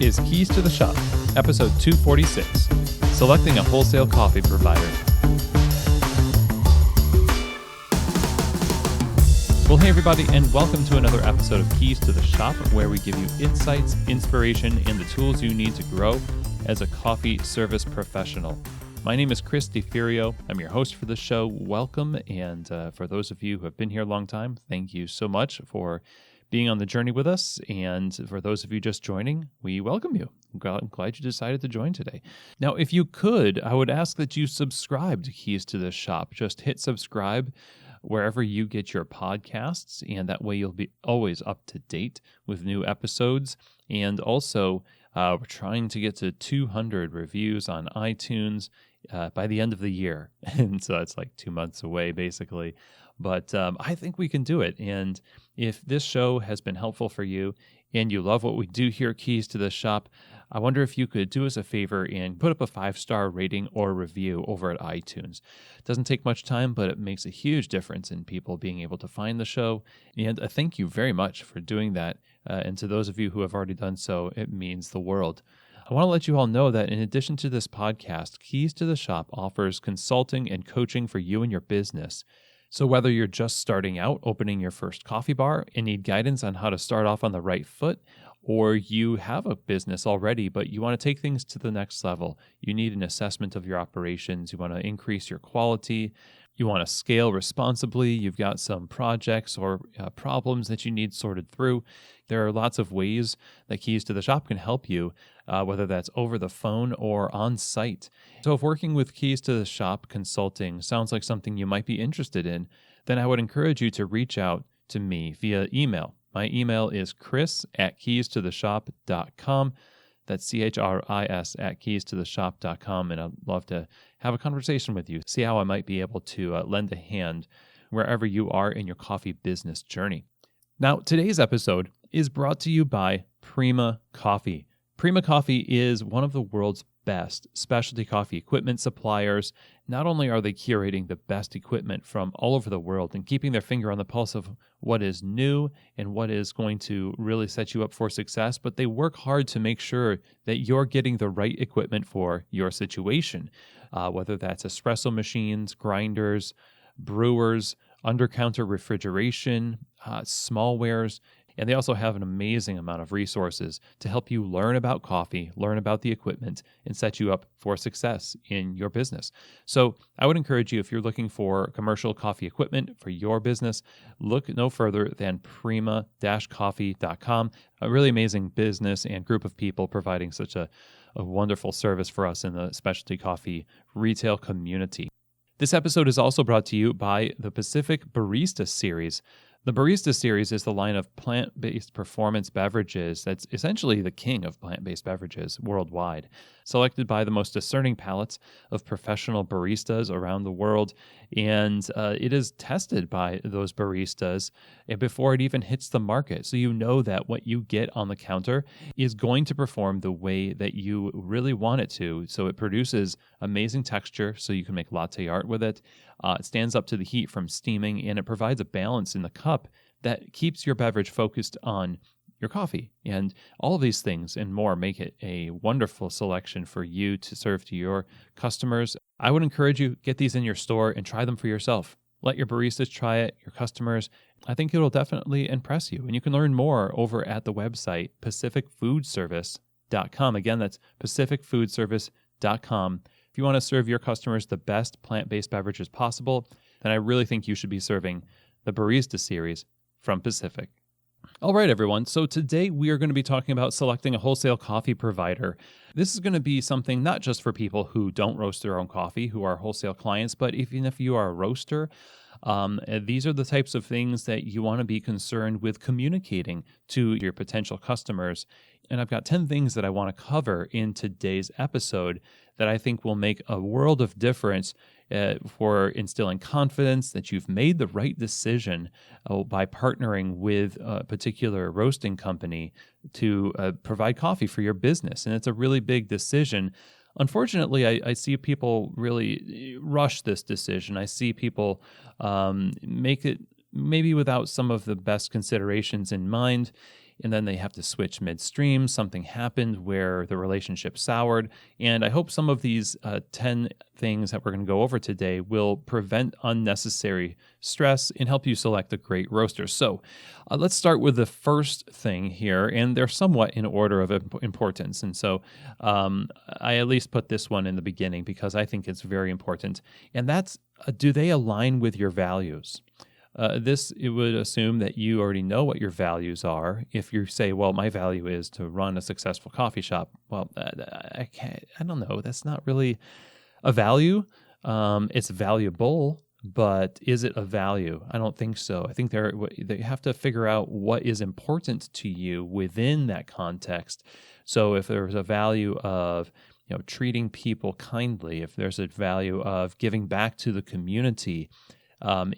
is Keys to the Shop, episode 246, Selecting a Wholesale Coffee Provider. Well, hey everybody, and welcome to another episode of Keys to the Shop, where we give you insights, inspiration, and the tools you need to grow as a coffee service professional. My name is Chris DeFirio. I'm your host for the show. Welcome, and for those of you who have been here a long time, thank you so much for being on the journey with us. And for those of you just joining, we welcome you. I'm glad you decided to join today. Now, if you could, I would ask that you subscribe to Keys to the Shop. Just hit subscribe wherever you get your podcasts, and that way you'll be always up to date with new episodes. And also, we're trying to get to 200 reviews on iTunes by the end of the year. And so it's like 2 months away, basically. But I think we can do it. And if this show has been helpful for you and you love what we do here at Keys to the Shop, I wonder if you could do us a favor and put up a 5-star rating or review over at iTunes. It doesn't take much time, but it makes a huge difference in people being able to find the show. And I thank you very much for doing that. And to those of you who have already done so, it means the world. I want to let you all know that in addition to this podcast, Keys to the Shop offers consulting and coaching for you and your business. So whether you're just starting out, opening your first coffee bar, and need guidance on how to start off on the right foot, or you have a business already, but you want to take things to the next level, you need an assessment of your operations, you want to increase your quality, you want to scale responsibly, you've got some projects or problems that you need sorted through. There are lots of ways that Keys to the Shop can help you, whether that's over the phone or on site. So if working with Keys to the Shop consulting sounds like something you might be interested in, then I would encourage you to reach out to me via email. My email is chris@keystotheshop.com. That's CHRIS at keystotheshop.com, and I'd love to have a conversation with you, see how I might be able to lend a hand wherever you are in your coffee business journey. Now, today's episode is brought to you by Prima Coffee. Prima Coffee is one of the world's best specialty coffee equipment suppliers. Not only are they curating the best equipment from all over the world and keeping their finger on the pulse of what is new and what is going to really set you up for success, but they work hard to make sure that you're getting the right equipment for your situation, whether that's espresso machines, grinders, brewers, under-counter refrigeration, smallwares. And they also have an amazing amount of resources to help you learn about coffee, learn about the equipment, and set you up for success in your business. So I would encourage you, if you're looking for commercial coffee equipment for your business, look no further than prima-coffee.com, a really amazing business and group of people providing such a wonderful service for us in the specialty coffee retail community. This episode is also brought to you by the Pacific Barista Series. The Barista Series is the line of plant-based performance beverages that's essentially the king of plant-based beverages worldwide, selected by the most discerning palates of professional baristas around the world, and it is tested by those baristas before it even hits the market. So you know that what you get on the counter is going to perform the way that you really want it to. So it produces amazing texture, so you can make latte art with it. It stands up to the heat from steaming, and it provides a balance in the cup that keeps your beverage focused on your coffee. And all of these things and more make it a wonderful selection for you to serve to your customers. I would encourage you, get these in your store and try them for yourself. Let your baristas try it, your customers. I think it'll definitely impress you. And you can learn more over at the website, pacificfoodservice.com. Again, that's pacificfoodservice.com. If you want to serve your customers the best plant-based beverages possible, then I really think you should be serving the Barista Series from Pacific. All right, everyone. So today we are going to be talking about selecting a wholesale coffee provider. This is going to be something not just for people who don't roast their own coffee, who are wholesale clients, but even if you are a roaster, these are the types of things that you want to be concerned with communicating to your potential customers. And I've got 10 things that I want to cover in today's episode that I think will make a world of difference for instilling confidence that you've made the right decision by partnering with a particular roasting company to provide coffee for your business. And it's a really big decision. Unfortunately, I see people really rush this decision. I see people make it maybe without some of the best considerations in mind. and then they have to switch midstream. Something happened where the relationship soured. And I hope some of these 10 things that we're going to go over today will prevent unnecessary stress and help you select a great roaster. So let's start with the first thing here, and they're somewhat in order of importance. And so I at least put this one in the beginning because I think it's very important. And that's, do they align with your values? It would assume that you already know what your values are. If you say, well, my value is to run a successful coffee shop, well, I don't know. That's not really a value. It's valuable, but is it a value? I don't think so. I think they have to figure out what is important to you within that context. So if there's a value of treating people kindly, if there's a value of giving back to the community,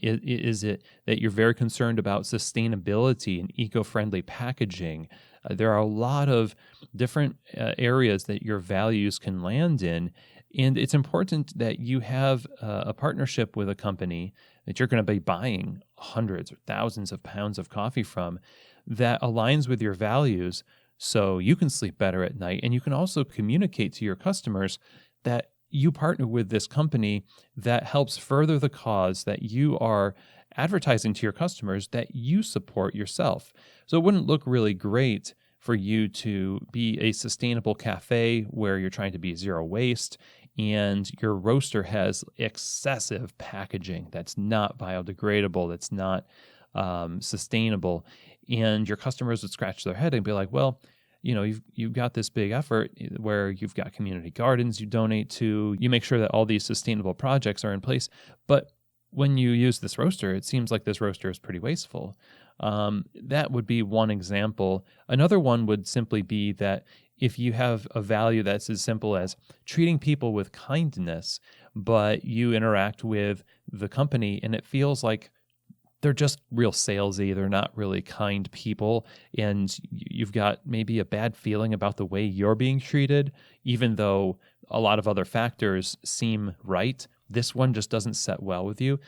is it that you're very concerned about sustainability and eco-friendly packaging? There are a lot of different areas that your values can land in, and it's important that you have a partnership with a company that you're going to be buying hundreds or thousands of pounds of coffee from that aligns with your values so you can sleep better at night, and you can also communicate to your customers that you partner with this company that helps further the cause that you are advertising to your customers that you support yourself. So it wouldn't look really great for you to be a sustainable cafe where you're trying to be zero waste and your roaster has excessive packaging that's not biodegradable, that's not sustainable. And your customers would scratch their head and be like, well, you've got this big effort where you've got community gardens you donate to, you make sure that all these sustainable projects are in place. But when you use this roaster, it seems like this roaster is pretty wasteful. That would be one example. Another one would simply be that if you have a value that's as simple as treating people with kindness, but you interact with the company and it feels like they're just real salesy. They're not really kind people. And you've got maybe a bad feeling about the way you're being treated, even though a lot of other factors seem right. This one just doesn't set well with you.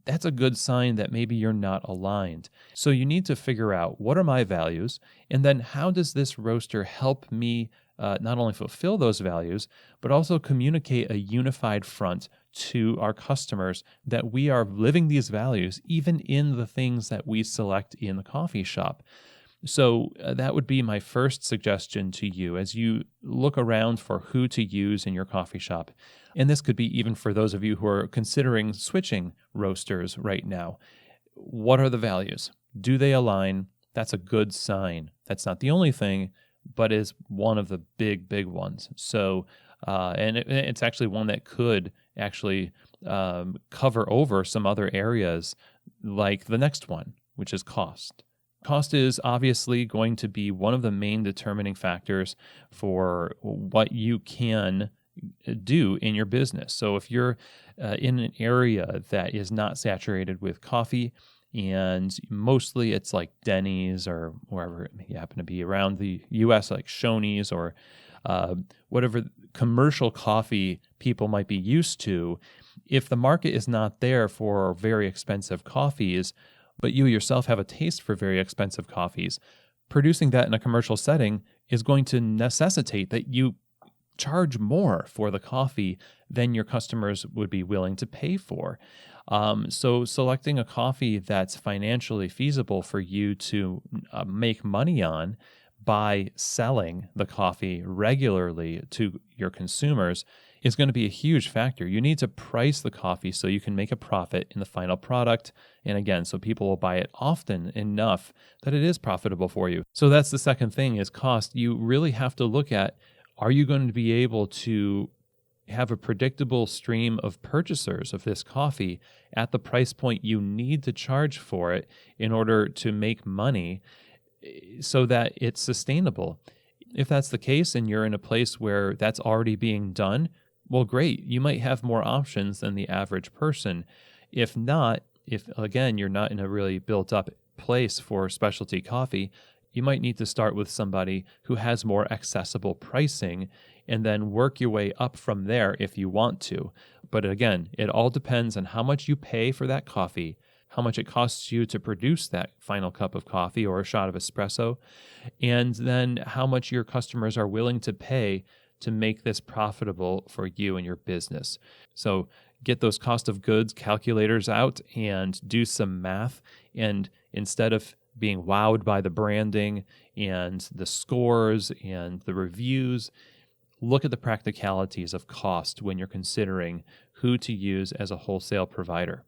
That's a good sign that maybe you're not aligned. So you need to figure out, what are my values? And then how does this roaster help me not only fulfill those values, but also communicate a unified front to our customers that we are living these values even in the things that we select in the coffee shop. So that would be my first suggestion to you as you look around for who to use in your coffee shop. And this could be even for those of you who are considering switching roasters right now. What are the values? Do they align? That's a good sign. That's not the only thing, but is one of the big ones. So, and it's actually one that could actually cover over some other areas like the next one, which is cost. Cost is obviously going to be one of the main determining factors for what you can do in your business. So if you're in an area that is not saturated with coffee, and mostly it's like Denny's or wherever you happen to be around the U.S., like Shoney's or whatever commercial coffee people might be used to, if the market is not there for very expensive coffees, but you yourself have a taste for very expensive coffees, producing that in a commercial setting is going to necessitate that you charge more for the coffee than your customers would be willing to pay for. So selecting a coffee that's financially feasible for you to make money on by selling the coffee regularly to your consumers is going to be a huge factor. You need to price the coffee so you can make a profit in the final product. And again, so people will buy it often enough that it is profitable for you. So that's the second thing is cost. You really have to look at, are you going to be able to have a predictable stream of purchasers of this coffee at the price point you need to charge for it in order to make money so that it's sustainable? If that's the case and you're in a place where that's already being done, well, great. You might have more options than the average person. If not, if again, you're not in a really built up place for specialty coffee, you might need to start with somebody who has more accessible pricing and then work your way up from there if you want to. But again, it all depends on how much you pay for that coffee, how much it costs you to produce that final cup of coffee or a shot of espresso, and then how much your customers are willing to pay to make this profitable for you and your business. So get those cost of goods calculators out and do some math. And instead of being wowed by the branding and the scores and the reviews, look at the practicalities of cost when you're considering who to use as a wholesale provider.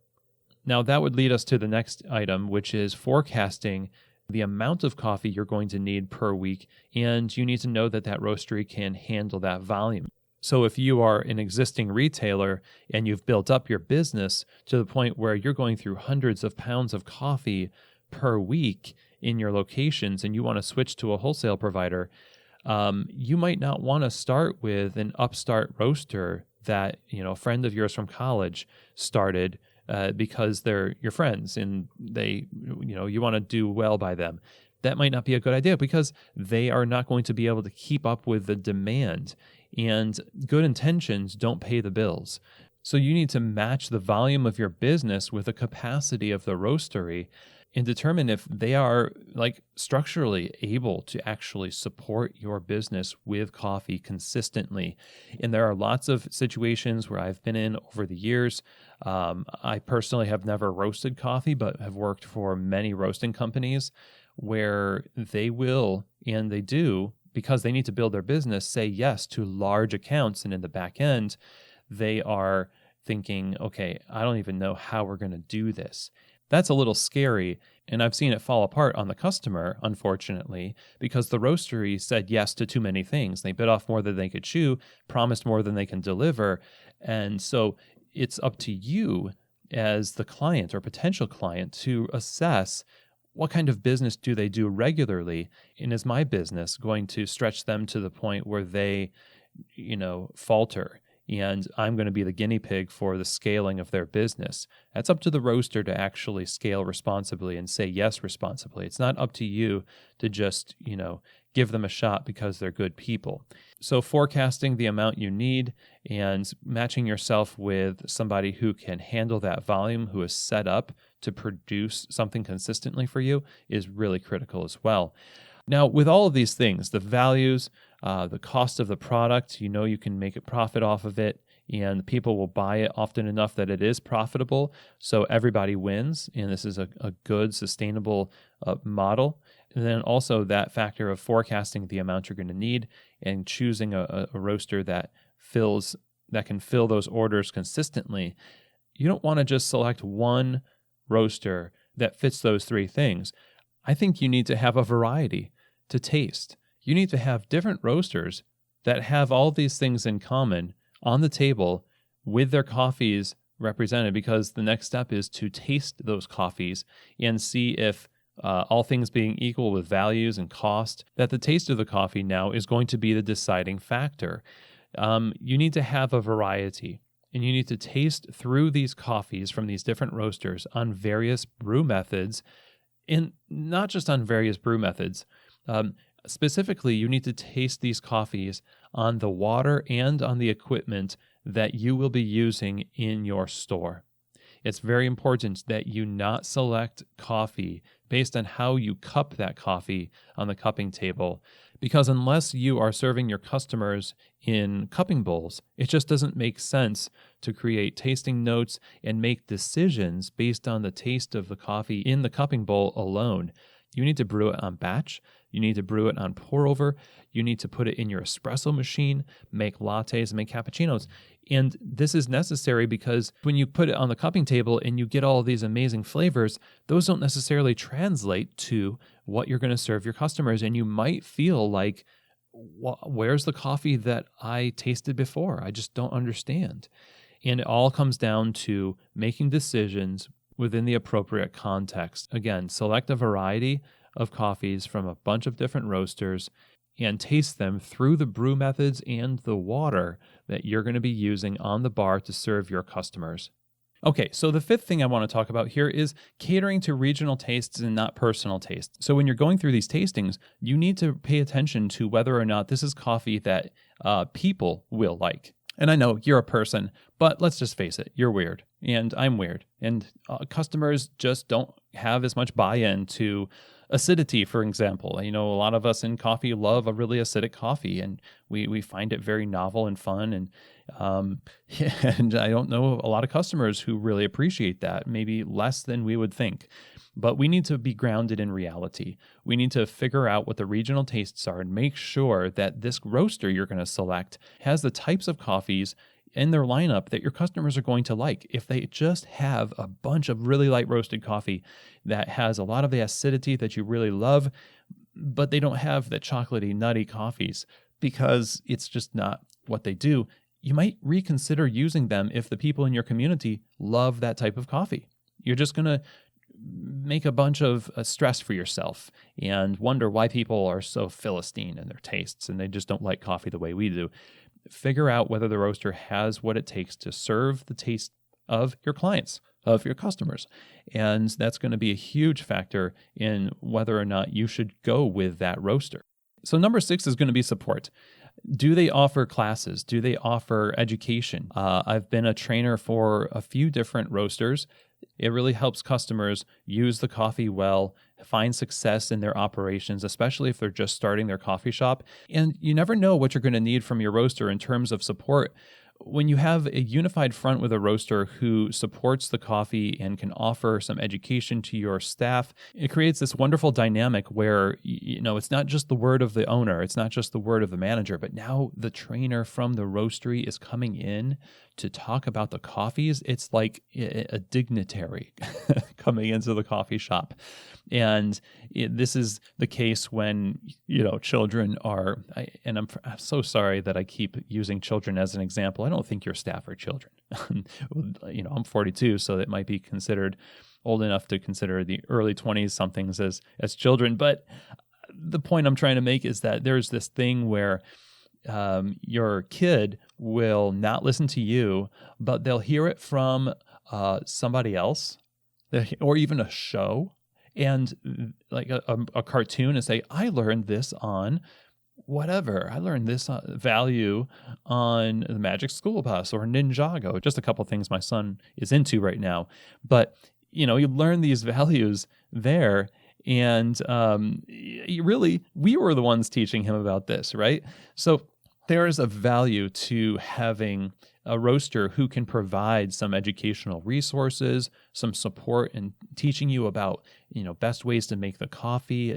Now, that would lead us to the next item, which is forecasting the amount of coffee you're going to need per week, and you need to know that that roastery can handle that volume. So if you are an existing retailer and you've built up your business to the point where you're going through hundreds of pounds of coffee per week in your locations and you want to switch to a wholesale provider, you might not want to start with an upstart roaster that, a friend of yours from college started because they're your friends and they, you want to do well by them. That might not be a good idea because they are not going to be able to keep up with the demand, and good intentions don't pay the bills. So you need to match the volume of your business with the capacity of the roastery and determine if they are structurally able to actually support your business with coffee consistently. And there are lots of situations where I've been in over the years. I personally have never roasted coffee, but have worked for many roasting companies where they will, and they do, because they need to build their business, say yes to large accounts. And in the back end, they are thinking, okay, I don't even know how we're going to do this. That's a little scary, and I've seen it fall apart on the customer, unfortunately, because the roastery said yes to too many things. They bit off more than they could chew, promised more than they can deliver, and so it's up to you as the client or potential client to assess what kind of business do they do regularly, and is my business going to stretch them to the point where they, falter? And I'm going to be the guinea pig for the scaling of their business. That's up to the roaster to actually scale responsibly and say yes responsibly. It's not up to you to just, give them a shot because they're good people. So forecasting the amount you need and matching yourself with somebody who can handle that volume, who is set up to produce something consistently for you, is really critical as well. Now, with all of these things, the values, the cost of the product, you can make a profit off of it, and people will buy it often enough that it is profitable, so everybody wins, and this is a good, sustainable model. And then also that factor of forecasting the amount you're going to need and choosing a roaster that can fill those orders consistently. You don't want to just select one roaster that fits those three things. I think you need to have a variety to taste. You need to have different roasters that have all these things in common on the table with their coffees represented, because the next step is to taste those coffees and see if, all things being equal with values and cost, that the taste of the coffee now is going to be the deciding factor. You need to have a variety, and you need to taste through these coffees from these different roasters on various brew methods, and not just on various brew methods. Specifically, you need to taste these coffees on the water and on the equipment that you will be using in your store. It's very important that you not select coffee based on how you cup that coffee on the cupping table, because unless you are serving your customers in cupping bowls, it just doesn't make sense to create tasting notes and make decisions based on the taste of the coffee in the cupping bowl alone. You need to brew it on batch. You need to brew it on pour over. You need to put it in your espresso machine, make lattes, make cappuccinos. And this is necessary because when you put it on the cupping table and you get all of these amazing flavors, those don't necessarily translate to what you're going to serve your customers. And you might feel like, where's the coffee that I tasted before? I just don't understand. And it all comes down to making decisions within the appropriate context. Again, select a variety of coffees from a bunch of different roasters and taste them through the brew methods and the water that you're going to be using on the bar to serve your customers. Okay, so the fifth thing I want to talk about here is catering to regional tastes and not personal tastes. So when you're going through these tastings, you need to pay attention to whether or not this is coffee that people will like. And I know you're a person, but let's just face it, you're weird and I'm weird. And customers just don't have as much buy-in to acidity, for example. A lot of us in coffee love a really acidic coffee, and we find it very novel and fun. And and I don't know a lot of customers who really appreciate that, maybe less than we would think. But we need to be grounded in reality. We need to figure out what the regional tastes are and make sure that this roaster you're going to select has the types of coffees in their lineup that your customers are going to like. If they just have a bunch of really light roasted coffee that has a lot of the acidity that you really love, but they don't have the chocolatey, nutty coffees because it's just not what they do, you might reconsider using them if the people in your community love that type of coffee. You're just going to make a bunch of stress for yourself and wonder why people are so Philistine in their tastes and they just don't like coffee the way we do. Figure out whether the roaster has what it takes to serve the taste of your clients, of your customers. And that's going to be a huge factor in whether or not you should go with that roaster. So number 6 is going to be support. Do they offer classes? Do they offer education? I've been a trainer for a few different roasters. It really helps customers use the coffee well, find success in their operations, especially if they're just starting their coffee shop. And you never know what you're going to need from your roaster in terms of support. When you have a unified front with a roaster who supports the coffee and can offer some education to your staff, it creates this wonderful dynamic where, it's not just the word of the owner, it's not just the word of the manager, but now the trainer from the roastery is coming in to talk about the coffees. It's like a dignitary coming into the coffee shop. And this is the case when, children are, and I'm so sorry that I keep using children as an example. I don't think your staff are children. I'm 42, so it might be considered old enough to consider the early 20s somethings as children. But the point I'm trying to make is that there's this thing where your kid will not listen to you, but they'll hear it from somebody else or even a show. And like a cartoon and say, I learned this on whatever. I learned this value on the Magic School Bus or Ninjago, just a couple of things my son is into right now. But, you learn these values there. And we were the ones teaching him about this, right? So there is a value to having a roaster who can provide some educational resources, some support, and teaching you about, best ways to make the coffee.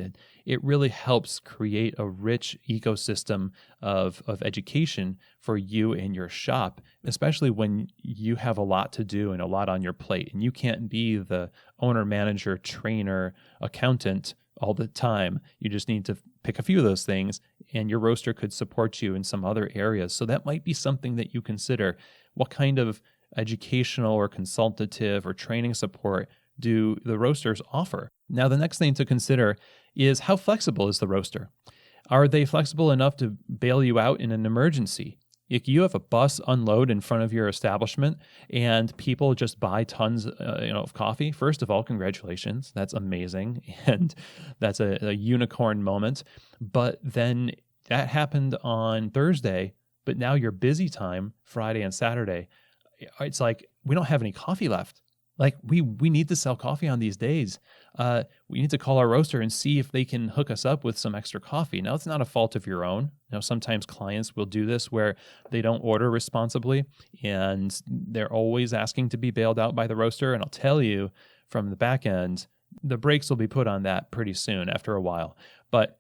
It really helps create a rich ecosystem of education for you and your shop, especially when you have a lot to do and a lot on your plate, and you can't be the owner, manager, trainer, accountant all the time. You just need to pick a few of those things, and your roaster could support you in some other areas. So that might be something that you consider. What kind of educational or consultative or training support do the roasters offer? Now, the next thing to consider is how flexible is the roaster? Are they flexible enough to bail you out in an emergency? If you have a bus unload in front of your establishment and people just buy tons of coffee, first of all, congratulations. That's amazing. And that's a unicorn moment. But then that happened on Thursday, but now your busy time, Friday and Saturday, it's like we don't have any coffee left. Like we need to sell coffee on these days. We need to call our roaster and see if they can hook us up with some extra coffee. Now, it's not a fault of your own. Sometimes clients will do this where they don't order responsibly and they're always asking to be bailed out by the roaster. And I'll tell you from the back end, the brakes will be put on that pretty soon after a while. But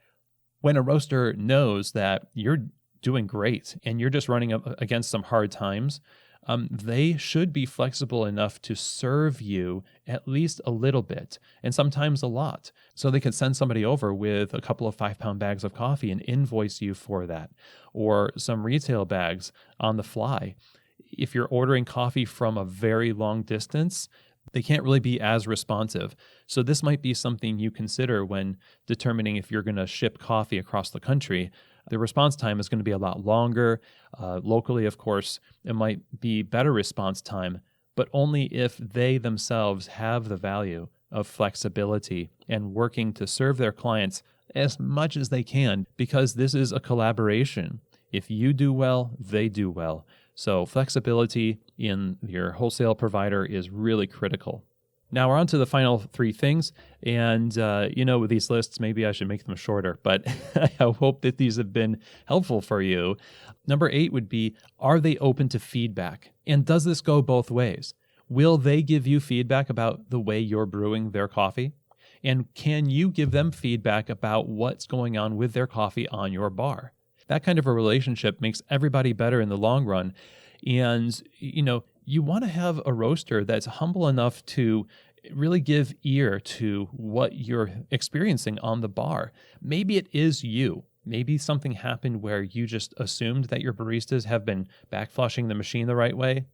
when a roaster knows that you're doing great and you're just running up against some hard times, they should be flexible enough to serve you at least a little bit, and sometimes a lot. So they could send somebody over with a couple of 5-pound bags of coffee and invoice you for that, or some retail bags on the fly. If you're ordering coffee from a very long distance, they can't really be as responsive. So this might be something you consider when determining if you're going to ship coffee across the country. The response time is going to be a lot longer. Locally, of course, it might be better response time, but only if they themselves have the value of flexibility and working to serve their clients as much as they can, because this is a collaboration. If you do well, they do well. So flexibility in your wholesale provider is really critical. Now we're on to the final 3 things. And, with these lists, maybe I should make them shorter, but I hope that these have been helpful for you. Number 8 would be, are they open to feedback? And does this go both ways? Will they give you feedback about the way you're brewing their coffee? And can you give them feedback about what's going on with their coffee on your bar? That kind of a relationship makes everybody better in the long run. And, you want to have a roaster that's humble enough to really give ear to what you're experiencing on the bar. Maybe it is you. Maybe something happened where you just assumed that your baristas have been backflushing the machine the right way,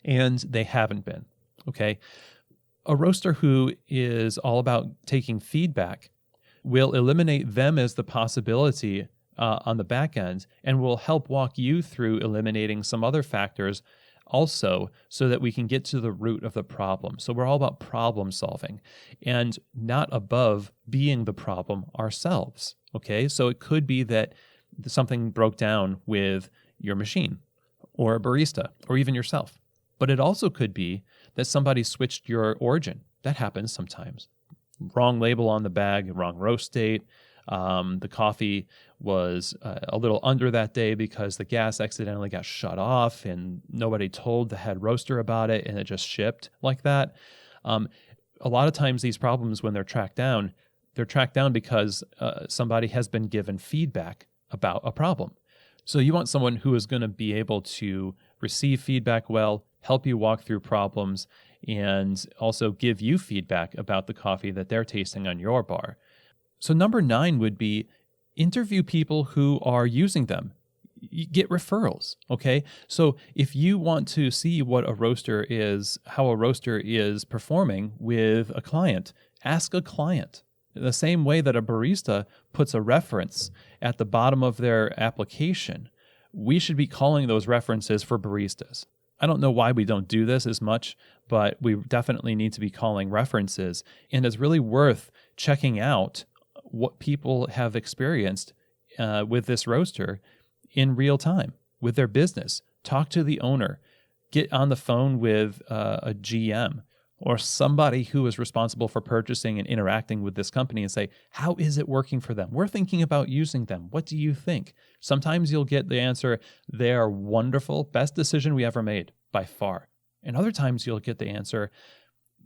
and they haven't been, okay? A roaster who is all about taking feedback will eliminate them as the possibility on the back end and will help walk you through eliminating some other factors also, so that we can get to the root of the problem. So we're all about problem solving and not above being the problem ourselves, okay? So it could be that something broke down with your machine or a barista or even yourself. But it also could be that somebody switched your origin. That happens sometimes. Wrong label on the bag, wrong roast date. The coffee was a little under that day because the gas accidentally got shut off and nobody told the head roaster about it, and it just shipped like that. A lot of times these problems, when they're tracked down because somebody has been given feedback about a problem. So you want someone who is going to be able to receive feedback well, help you walk through problems, and also give you feedback about the coffee that they're tasting on your bar. So number 9 would be interview people who are using them. You get referrals, okay? So if you want to see how a roaster is performing with a client, ask a client. The same way that a barista puts a reference at the bottom of their application, we should be calling those references for baristas. I don't know why we don't do this as much, but we definitely need to be calling references. And it's really worth checking out what people have experienced with this roaster in real time with their business. Talk to the owner. Get on the phone with a GM or somebody who is responsible for purchasing and interacting with this company and say, how is it working for them? We're thinking about using them. What do you think? Sometimes you'll get the answer, they are wonderful, best decision we ever made by far. And other times you'll get the answer,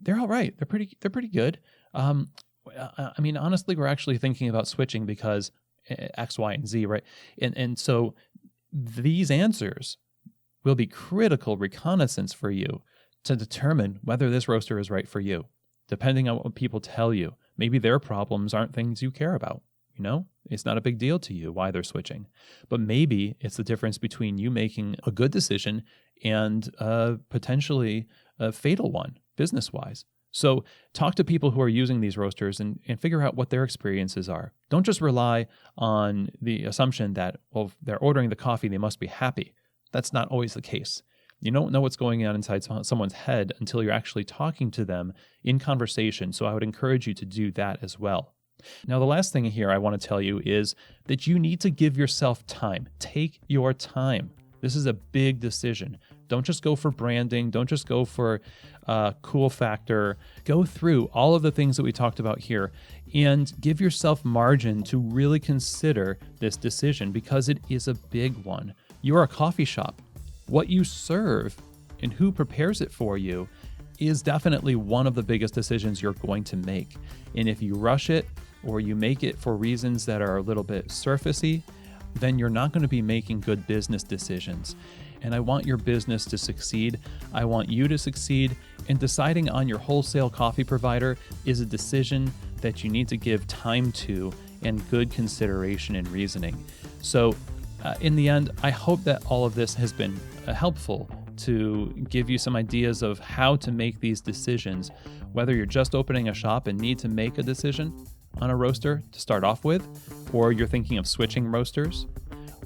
they're all right. They're pretty good. Honestly, we're actually thinking about switching because X, Y, and Z, right? And so these answers will be critical reconnaissance for you to determine whether this roaster is right for you, depending on what people tell you. Maybe their problems aren't things you care about. It's not a big deal to you why they're switching. But maybe it's the difference between you making a good decision and potentially a fatal one, business-wise. So talk to people who are using these roasters and figure out what their experiences are. Don't just rely on the assumption that, they're ordering the coffee, they must be happy. That's not always the case. You don't know what's going on inside someone's head until you're actually talking to them in conversation. So I would encourage you to do that as well. Now, the last thing here I want to tell you is that you need to give yourself time. Take your time. This is a big decision. Don't just go for branding. Don't just go for cool factor. Go through all of the things that we talked about here and give yourself margin to really consider this decision because it is a big one. You're a coffee shop. What you serve and who prepares it for you is definitely one of the biggest decisions you're going to make. And if you rush it or you make it for reasons that are a little bit surfacey, then you're not going to be making good business decisions. And I want your business to succeed. I want you to succeed. And deciding on your wholesale coffee provider is a decision that you need to give time to and good consideration and reasoning. So in the end, I hope that all of this has been helpful to give you some ideas of how to make these decisions, whether you're just opening a shop and need to make a decision on a roaster to start off with, or you're thinking of switching roasters,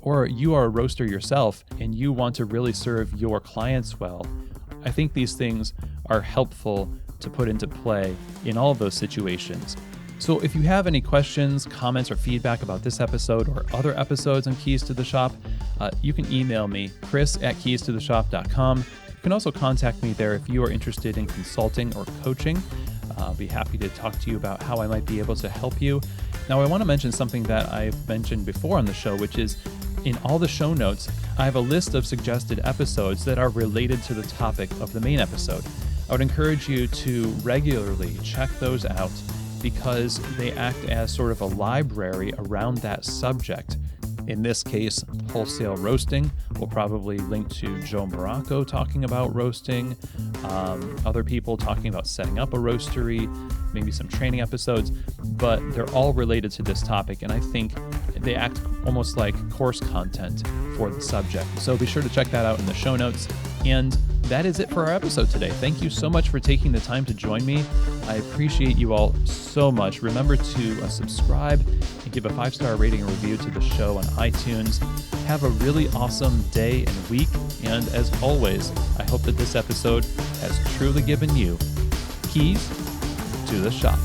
or you are a roaster yourself and you want to really serve your clients well. I think these things are helpful to put into play in all of those situations. So if you have any questions, comments, or feedback about this episode or other episodes on Keys to the Shop, you can email me, chris@keystotheshop.com. You can also contact me there if you are interested in consulting or coaching. I'll be happy to talk to you about how I might be able to help you. Now, I want to mention something that I've mentioned before on the show, which is in all the show notes, I have a list of suggested episodes that are related to the topic of the main episode. I would encourage you to regularly check those out because they act as sort of a library around that subject. In this case, wholesale roasting. We'll probably link to Joe Morocco talking about roasting, other people talking about setting up a roastery, maybe some training episodes, but they're all related to this topic, and I think they act almost like course content for the subject. So be sure to check that out in the show notes. And that is it for our episode today. Thank you so much for taking the time to join me. I appreciate you all so much. Remember to subscribe and give a 5-star rating and review to the show on iTunes. Have a really awesome day and week. And as always, I hope that this episode has truly given you keys to the shop.